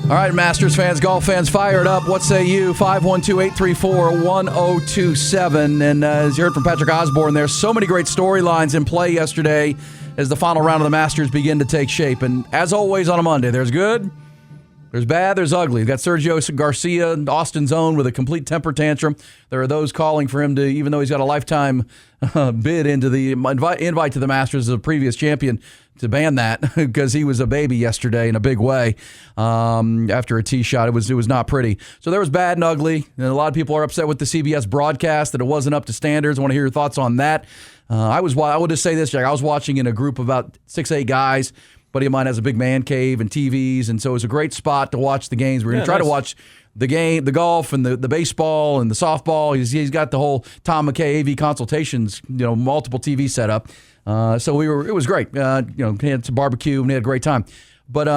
All right, Masters fans, golf fans, fire it up. What say you? 512-834-1027. And as you heard from Patrick Osborne, there's so many great storylines in play yesterday as the final round of the Masters begin to take shape. And as always on a Monday, there's good, there's bad, there's ugly. We've got Sergio Garcia, Austin's own, with a complete temper tantrum. There are those calling for him to, even though he's got a lifetime bid into the invite to the Masters as a previous champion, to ban that because he was a baby yesterday in a big way after a tee shot. It was not pretty. So there was bad and ugly, and a lot of people are upset with the CBS broadcast that it wasn't up to standards. I want to hear your thoughts on that. I would just say this, Jack. I was watching in a group of about 6-8 guys. Buddy of mine has a big man cave and TVs, and so it was a great spot to watch the games. We're going to try to watch the game, the golf, and the baseball and the softball. He's got the whole Tom McKay AV consultations, multiple TV setup. So it was great. He had some barbecue and we had a great time. But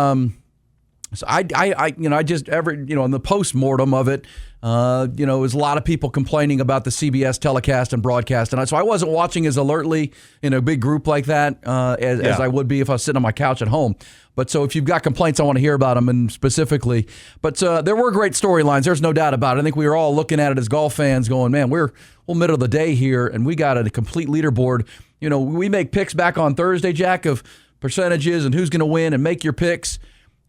so I just in the post-mortem of it, it was a lot of people complaining about the CBS telecast and broadcast, and so I wasn't watching as alertly in a big group like that as I would be if I was sitting on my couch at home. But so if you've got complaints, I want to hear about them, and specifically. But there were great storylines. There's no doubt about it. I think we were all looking at it as golf fans going, man, we're middle of the day here, and we got a complete leaderboard. We make picks back on Thursday, Jack, of percentages and who's going to win and make your picks.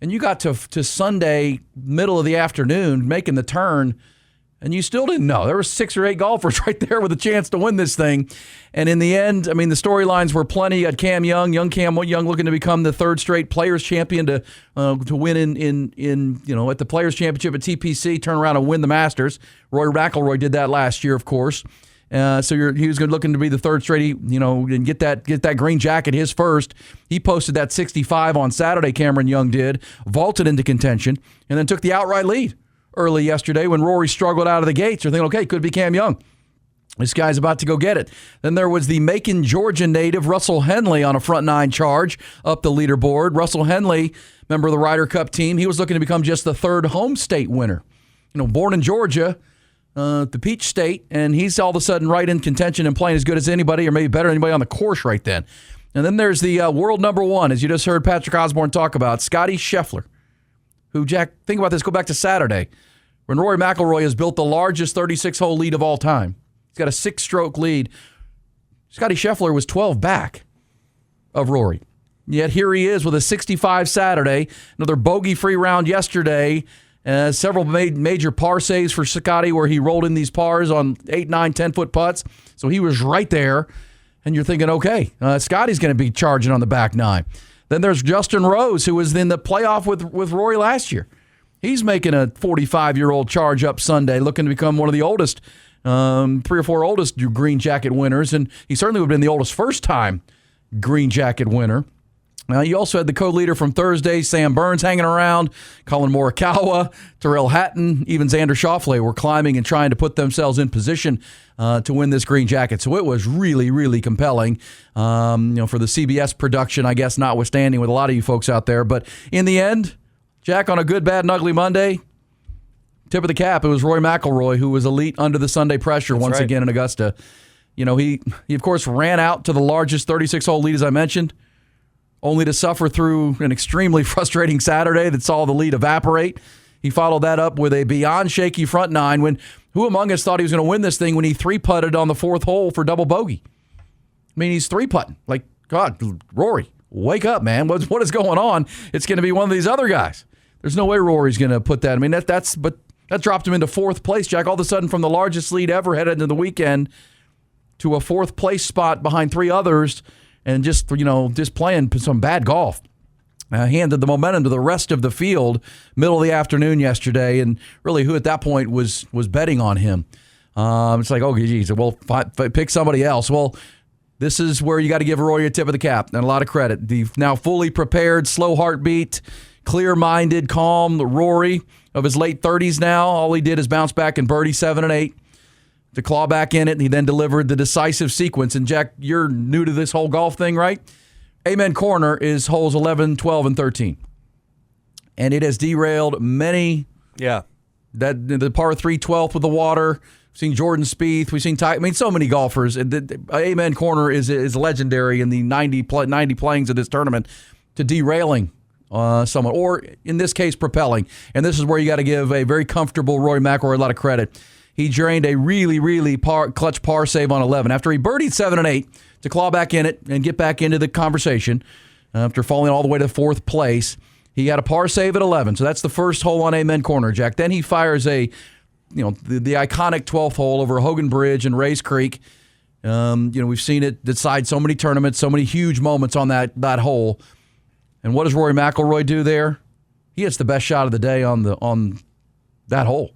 And you got to Sunday, middle of the afternoon, making the turn, and you still didn't know. There were 6 or 8 golfers right there with a chance to win this thing. And in the end, the storylines were plenty. You had Cam Young looking to become the 3rd straight Players Champion to win in at the Players Championship at TPC, turn around and win the Masters. Rory McIlroy did that last year, of course. So he was looking to be the 3rd straight, and get that green jacket, his first. He posted that 65 on Saturday, Cameron Young did, vaulted into contention, and then took the outright lead early yesterday when Rory struggled out of the gates. You're thinking, okay, could be Cam Young. This guy's about to go get it. Then there was the Macon, Georgia native Russell Henley on a front 9 charge up the leaderboard. Russell Henley, member of the Ryder Cup team, he was looking to become just the 3rd home state winner. Born in Georgia, the Peach State, and he's all of a sudden right in contention and playing as good as anybody, or maybe better than anybody on the course right then. And then there's the world number 1, as you just heard Patrick Osborne talk about, Scotty Scheffler, who, Jack, think about this, go back to Saturday, when Rory McIlroy has built the largest 36-hole lead of all time. He's got a 6-stroke lead. Scotty Scheffler was 12 back of Rory. Yet here he is with a 65 Saturday, another bogey-free round yesterday. Several major par saves for Scotty where he rolled in these pars on 8, 9, 10-foot putts. So he was right there. And you're thinking, okay, Scotty's going to be charging on the back 9. Then there's Justin Rose, who was in the playoff with Rory last year. He's making a 45-year-old charge up Sunday, looking to become one of the oldest, 3 or 4 oldest green jacket winners. And he certainly would have been the oldest first-time green jacket winner. You also had the co-leader from Thursday, Sam Burns, hanging around. Colin Morikawa, Tyrrell Hatton, even Xander Schauffele were climbing and trying to put themselves in position to win this green jacket. So it was really, really compelling, for the CBS production, I guess, notwithstanding with a lot of you folks out there. But in the end, Jack, on a good, bad, and ugly Monday, tip of the cap, it was Rory McIlroy, who was elite under the Sunday pressure once again in Augusta. He, of course, ran out to the largest 36-hole lead, as I mentioned, only to suffer through an extremely frustrating Saturday that saw the lead evaporate. He followed that up with a beyond shaky front 9 when who among us thought he was going to win this thing when he 3-putted on the 4th hole for double bogey? He's 3-putting. Like, God, Rory, wake up, man. What is going on? It's going to be one of these other guys. There's no way Rory's going to put that. That dropped him into 4th place, Jack. All of a sudden, from the largest lead ever headed into the weekend to a 4th place spot behind 3 others. And just playing some bad golf. Handed the momentum to the rest of the field middle of the afternoon yesterday, and really who at that point was betting on him. It's like, oh, geez, well, pick somebody else. Well, this is where you got to give Rory a tip of the cap and a lot of credit. The now fully prepared, slow heartbeat, clear-minded, calm Rory of his late 30s now. All he did is bounce back and birdie 7 and 8. To claw back in it, and he then delivered the decisive sequence. And, Jack, you're new to this whole golf thing, right? Amen Corner is holes 11, 12, and 13. And it has derailed many. Yeah. The par 3 12th with the water. We've seen Jordan Spieth. We've seen so many golfers. Amen Corner is legendary in the 90 playings of this tournament to derailing someone, or in this case, propelling. And this is where you got to give a very comfortable Rory McIlroy a lot of credit. He drained a really, really clutch par save on 11 after he birdied 7 and 8 to claw back in it and get back into the conversation after falling all the way to fourth place. He had a par save at 11, so that's the first hole on Amen Corner, Jack. Then he fires the iconic 12th hole over Hogan Bridge and Rays Creek. We've seen it decide so many tournaments, so many huge moments on that hole. And what does Rory McIlroy do there? He hits the best shot of the day on that hole.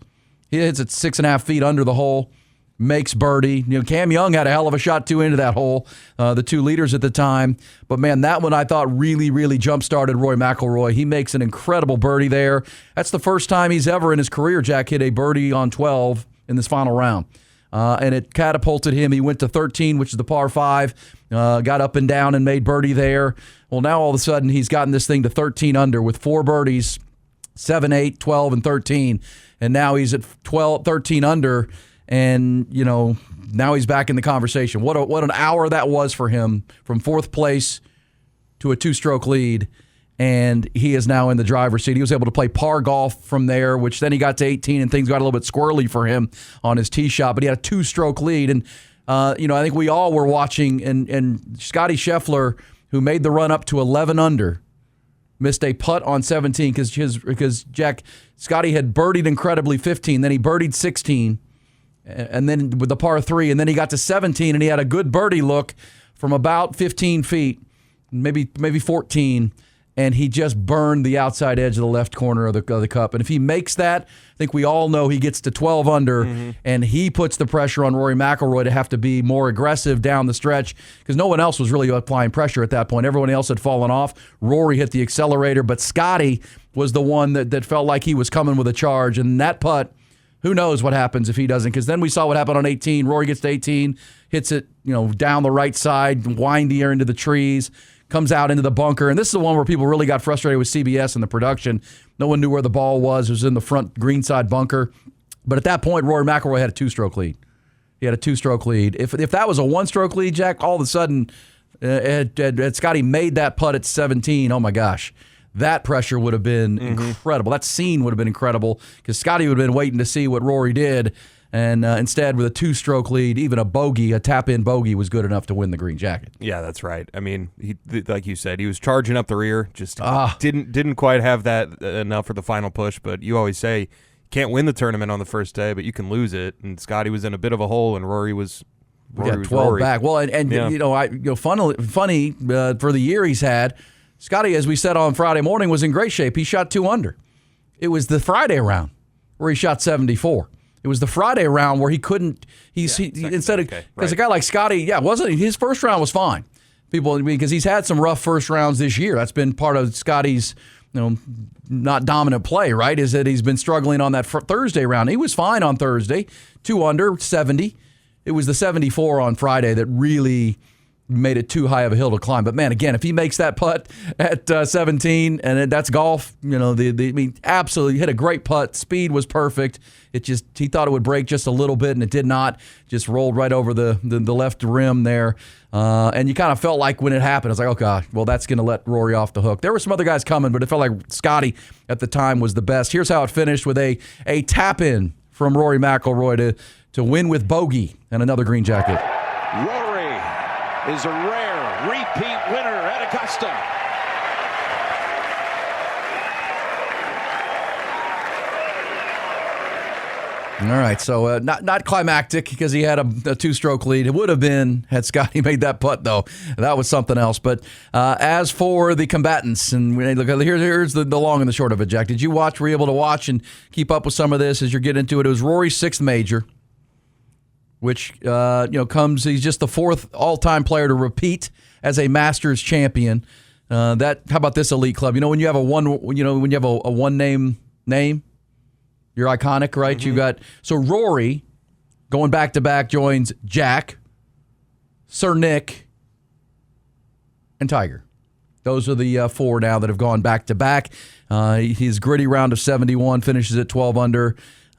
He hits it 6.5 feet under the hole, makes birdie. Cam Young had a hell of a shot too into that hole, the two leaders at the time. But, man, that one I thought really, really jump-started Rory McIlroy. He makes an incredible birdie there. That's the first time he's ever in his career, Jack, hit a birdie on 12 in this final round. And it catapulted him. He went to 13, which is the par 5, got up and down and made birdie there. Well, now all of a sudden he's gotten this thing to 13 under with 4 birdies, 7, 8, 12, and 13. And now he's at 13 under, and, now he's back in the conversation. What an hour that was for him, from fourth place to a 2-stroke lead, and he is now in the driver's seat. He was able to play par golf from there, which then he got to 18, and things got a little bit squirrely for him on his tee shot, but he had a 2-stroke lead. And, I think we all were watching, and Scotty Scheffler, who made the run up to 11 under, missed a putt on 17 because Scotty had birdied incredibly 15, then he birdied 16, and then with the par 3, and then he got to 17, and he had a good birdie look from about 15 feet, maybe 14, and he just burned the outside edge of the left corner of the cup. And if he makes that, I think we all know he gets to 12 under, and he puts the pressure on Rory McIlroy to have to be more aggressive down the stretch, because no one else was really applying pressure at that point. Everyone else had fallen off. Rory hit the accelerator, but Scotty was the one that felt like he was coming with a charge. And that putt, who knows what happens if he doesn't, because then we saw what happened on 18. Rory gets to 18, hits it down the right side, windier into the trees, comes out into the bunker. And this is the one where people really got frustrated with CBS and the production. No one knew where the ball was. It was in the front greenside bunker. But at that point, Rory McIlroy had a 2-stroke lead. He had a 2-stroke lead. If that was a 1-stroke lead, Jack, all of a sudden, had Scotty made that putt at 17, oh my gosh, that pressure would have been incredible. That scene would have been incredible, because Scotty would have been waiting to see what Rory did. And instead, with a 2-stroke lead, even a tap-in bogey was good enough to win the green jacket. Yeah, that's right. I mean, like you said, he was charging up the rear, just didn't quite have that enough for the final push. But you always say you can't win the tournament on the first day, but you can lose it. And Scotty was in a bit of a hole, and Rory was 12 Rory. back. Well, and yeah. Funny for the year he's had, Scotty, as we said on Friday morning, was in great shape. He shot 2 under. It was the Friday round where he shot 74. It was the Friday round where he couldn't. Instead of because a guy like Scotty, wasn't he? His first round was fine. Because he's had some rough first rounds this year. That's been part of Scotty's not dominant play, right? Is that he's been struggling on that Thursday round. He was fine on Thursday, 2 under, 70. It was the 74 on Friday that really made it too high of a hill to climb. But man, again, if he makes that putt at 17, and that's golf, absolutely hit a great putt. Speed was perfect. He thought it would break just a little bit, and it did not. Just rolled right over the left rim there. And you kind of felt like when it happened, it's like, okay, well, that's going to let Rory off the hook. There were some other guys coming, but it felt like Scotty at the time was the best. Here's how it finished, with a tap-in from Rory McIlroy to win with bogey and another green jacket. Rory is a rare repeat winner at Augusta. All right, so not climactic because he had a 2-stroke lead. It would have been had Scotty made that putt, though. That was something else. But as for the combatants, and look, here's the long and the short of it, Jack. Were you able to watch and keep up with some of this as you're getting into it? It was Rory's 6th major, which he's just the 4th all-time player to repeat as a Masters champion. How about this elite club? When you have a one name, you're iconic, right? You got Rory going back to back joins Jack, Sir Nick, and Tiger. Those are the 4 now that have gone back to back. His gritty round of 71 finishes at 12 under.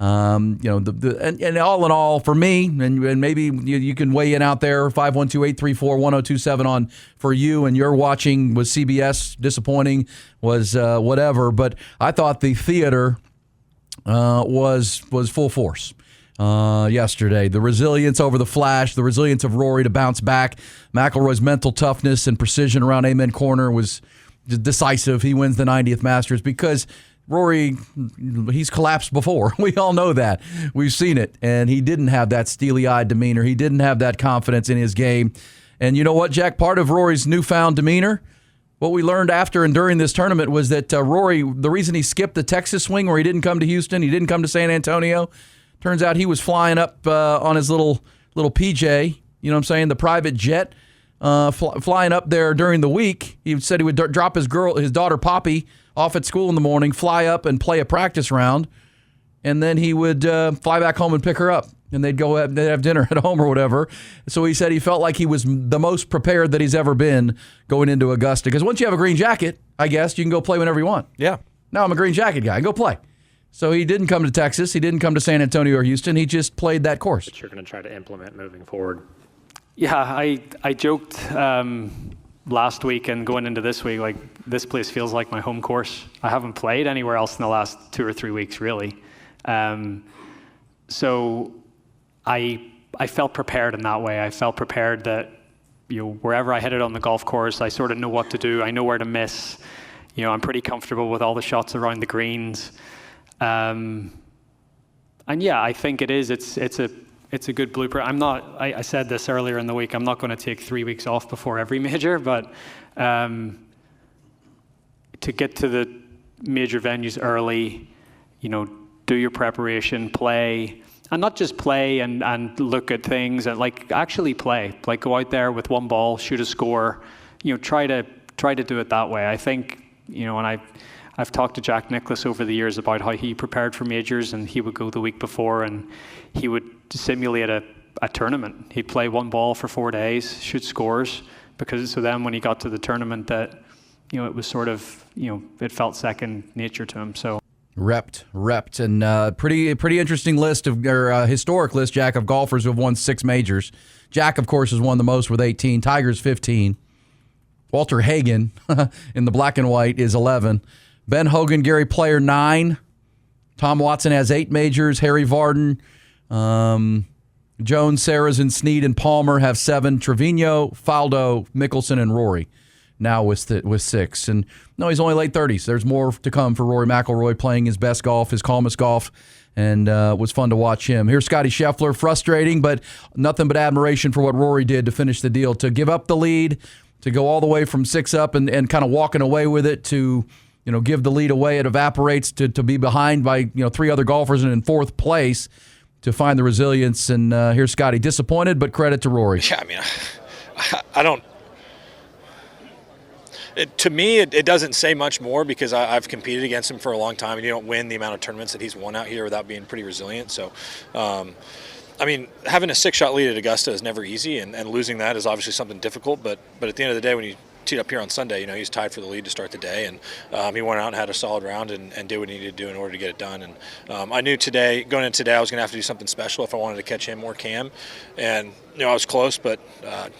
And all in all, for me, and maybe you can weigh in out there, 512-834-1027 on for you and your watching. Was CBS disappointing? Was whatever? But I thought the theater was full force yesterday. The resilience over the flash, the resilience of Rory to bounce back, McIlroy's mental toughness and precision around Amen Corner was decisive. He wins the 90th Masters because Rory, he's collapsed before. We all know that. We've seen it. And he didn't have that steely-eyed demeanor. He didn't have that confidence in his game. And you know what, Jack? Part of Rory's newfound demeanor, what we learned after and during this tournament was that Rory, the reason he skipped the Texas swing where he didn't come to Houston, he didn't come to San Antonio, turns out he was flying up on his little PJ, you know what I'm saying, the private jet, flying up there during the week. He said he would drop his daughter Poppy off at school in the morning, fly up and play a practice round, and then he would fly back home and pick her up, and they'd have dinner at home or whatever. So he said he felt like he was the most prepared that he's ever been going into Augusta. Because once you have a green jacket, I guess, you can go play whenever you want. Yeah. Now I'm a green jacket guy. Go play. So he didn't come to Texas. He didn't come to San Antonio or Houston. He just played that course. That you're going to try to implement moving forward. Yeah, I joked last week and going into this week, like, this place feels like my home course. I haven't played anywhere else in the last 2 or 3 weeks, really. So I felt prepared in that way. I felt prepared that, wherever I hit it on the golf course, I sort of know what to do. I know where to miss. I'm pretty comfortable with all the shots around the greens. And yeah, I think it is. It's a good blueprint. I said this earlier in the week, I'm not going to take 3 weeks off before every major, but to get to the major venues early, do your preparation, play, and not just play and look at things, and actually play. Go out there with one ball, shoot a score, try to do it that way. I think, and I've talked to Jack Nicklaus over the years about how he prepared for majors, and he would go the week before and he would simulate a tournament. He'd play one ball for 4 days, shoot scores, so then when he got to the tournament that, it was sort of, it felt second nature to him. So repped, and pretty interesting list historic list, Jack, of golfers who have won 6 majors. Jack, of course, has won the most with 18. Tiger's 15. Walter Hagen in the black and white is 11. Ben Hogan, Gary Player, 9. Tom Watson has 8 majors. Harry Vardon, Jones, Sarazen, Snead, and Palmer have 7. Trevino, Faldo, Mickelson, and Rory now with 6. And no, he's only late 30s. There's more to come for Rory McIlroy, playing his best golf, his calmest golf, and it was fun to watch him. Here's Scotty Scheffler, frustrating, but nothing but admiration for what Rory did to finish the deal, to give up the lead, to go all the way from 6 up and kind of walking away with it, to give the lead away. It evaporates to be behind by 3 other golfers and in 4th place, to find the resilience. And here's Scotty, disappointed, but credit to Rory. Yeah, I mean, I don't. To me, it doesn't say much more, because I've competed against him for a long time, and you don't win the amount of tournaments that he's won out here without being pretty resilient. So, I mean, having a 6-shot lead at Augusta is never easy, and losing that is obviously something difficult. But at the end of the day, when you teed up here on Sunday, he's tied for the lead to start the day, and he went out and had a solid round and did what he needed to do in order to get it done. And I knew going into today, I was going to have to do something special if I wanted to catch him or Cam. And I was close, but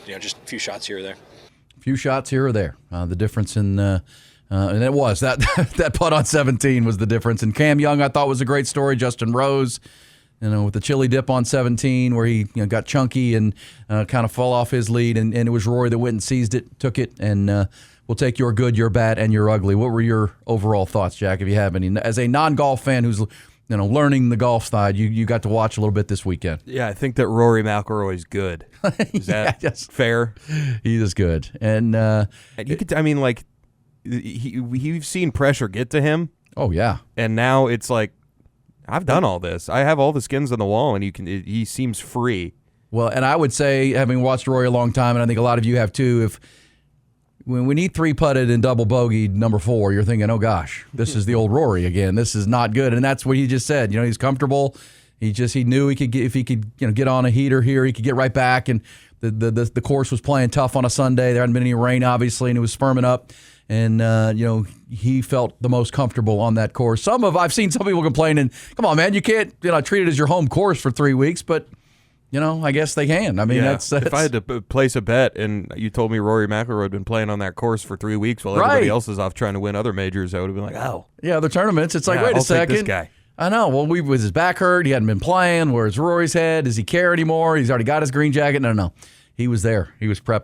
just a few shots here or there. Few shots here or there. The difference in and it was that putt on 17 was the difference. And Cam Young, I thought, was a great story. Justin Rose, with the chili dip on 17, where he got chunky and kind of fell off his lead, and it was Rory that went and seized it, took it, and we'll take your good, your bad, and your ugly. What were your overall thoughts, Jack, if you have any? As a non-golf fan who's learning the golf side, you got to watch a little bit this weekend. Yeah, I think that Rory McIlroy is good. Is that fair? He is good, and you could. I mean, we've seen pressure get to him. Oh yeah, and now it's like, I've done all this. I have all the skins on the wall, and he seems free. Well, and I would say, having watched Rory a long time, and I think a lot of you have too, when he 3-putted and double bogeyed number 4, you're thinking, oh gosh, this is the old Rory again. This is not good. And that's what he just said. He's comfortable. He knew he could get, if he could get on a heater here, he could get right back. And the course was playing tough on a Sunday. There hadn't been any rain, obviously, and it was firming up. And, he felt the most comfortable on that course. I've seen some people complaining, come on, man, you can't treat it as your home course for 3 weeks, but I guess they can. I mean, that's if I had to place a bet and you told me Rory McIlroy had been playing on that course for 3 weeks while everybody else is off trying to win other majors, I would have been like, oh. Yeah, other tournaments. It's like, wait a second. Take this guy. I know. Well, was his back hurt? He hadn't been playing. Where's Rory's head? Does he care anymore? He's already got his green jacket. No. He was there. He was prepping.